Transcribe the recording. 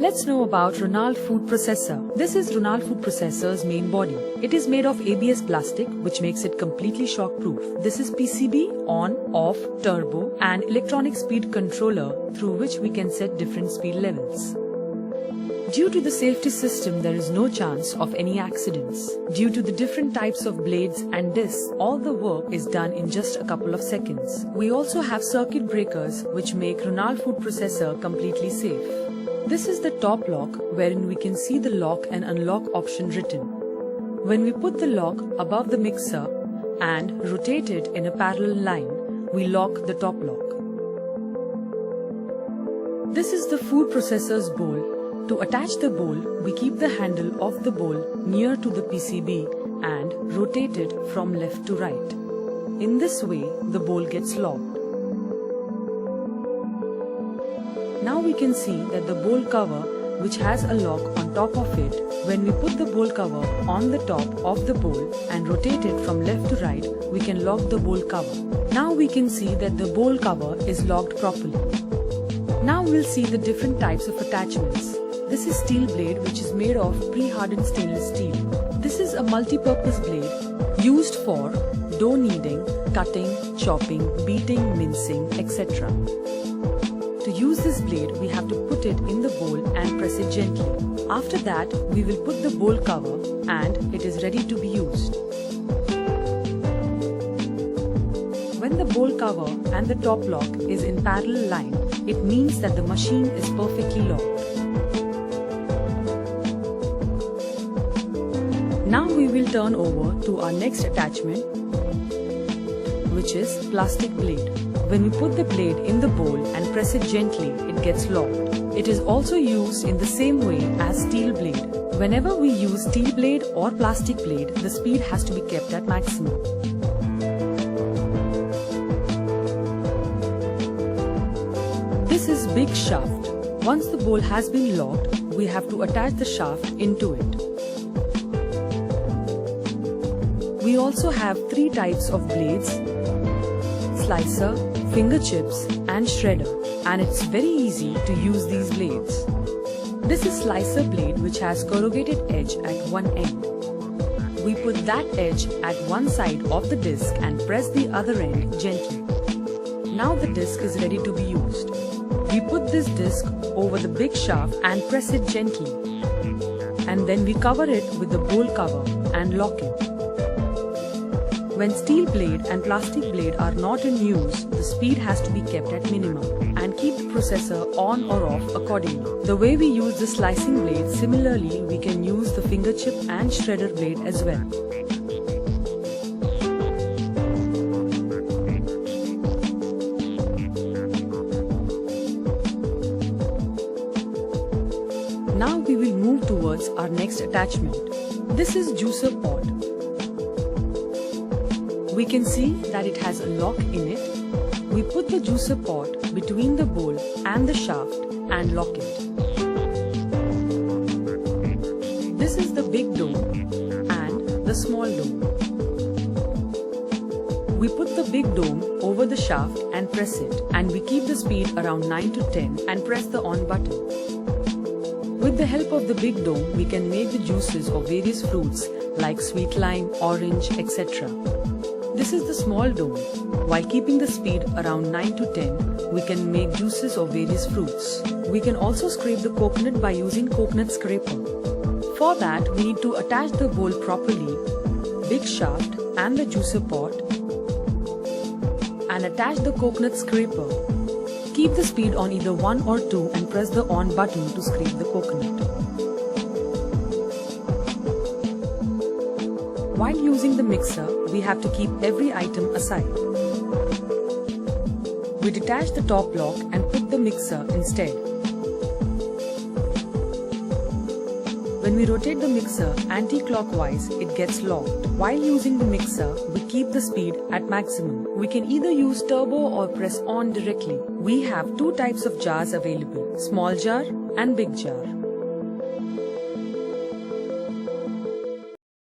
Let's know about Ronald food processor. This is Ronald food processor's main body. It is made of ABS plastic, which makes it completely shock-proof. This is PCB, on, off, turbo, and electronic speed controller through which we can set different speed levels. Due to the safety system, there is no chance of any accidents. Due to the different types of blades and discs, all the work is done in just a couple of seconds. We also have circuit breakers which make Ronald food processor completely safe. This is the top lock wherein we can see the lock and unlock option written. When we put the lock above the mixer and rotate it in a parallel line, we lock the top lock. This is the food processor's bowl. To attach the bowl, we keep the handle of the bowl near to the PCB and rotate it from left to right. In this way, the bowl gets locked. Now we can see that the bowl cover, which has a lock on top of it, when we put the bowl cover on the top of the bowl and rotate it from left to right, we can lock the bowl cover. Now we can see that the bowl cover is locked properly. Now we'll see the different types of attachments. This is steel blade, which is made of pre-hardened stainless steel. This is a multi-purpose blade used for dough kneading, cutting, chopping, beating, mincing, etc. To use this blade, we have to put it in the bowl and press it gently. After that, we will put the bowl cover and it is ready to be used. When the bowl cover and the top lock is in parallel line, it means that the machine is perfectly locked. Now we will turn over to our next attachment, which is plastic blade. When we put the blade in the bowl and press it gently, it gets locked. It is also used in the same way as steel blade. Whenever we use steel blade or plastic blade, the speed has to be kept at maximum. This is big shaft. Once the bowl has been locked, we have to attach the shaft into it. We also have three types of blades: slicer, finger chips and shredder, and it's very easy to use these blades. This is slicer blade, which has corrugated edge at one end. We put that edge at one side of the disc and press the other end gently. Now the disc is ready to be used. We put this disc over the big shaft and press it gently, and then we cover it with the bowl cover and lock it. When steel blade and plastic blade are not in use, the speed has to be kept at minimum and keep the processor on or off accordingly. The way we use the slicing blade, similarly we can use the finger chip and shredder blade as well. Now we will move towards our next attachment. This is juicer pot. We can see that it has a lock in it. We put the juicer pot between the bowl and the shaft and lock it. This is the big dome and the small dome. We put the big dome over the shaft and press it, and we keep the speed around 9 to 10 and press the on button. With the help of the big dome, we can make the juices of various fruits like sweet lime, orange, etc. This is the small dome. While keeping the speed around 9 to 10, we can make juices of various fruits. We can also scrape the coconut by using coconut scraper. For that, we need to attach the bowl properly, big shaft and the juicer pot, and attach the coconut scraper. Keep the speed on either 1 or 2 and press the on button to scrape the coconut. While using the mixer, we have to keep every item aside. We detach the top lock and put the mixer instead. When we rotate the mixer anti-clockwise, it gets locked. While using the mixer, we keep the speed at maximum. We can either use turbo or press on directly. We have two types of jars available: small jar and big jar.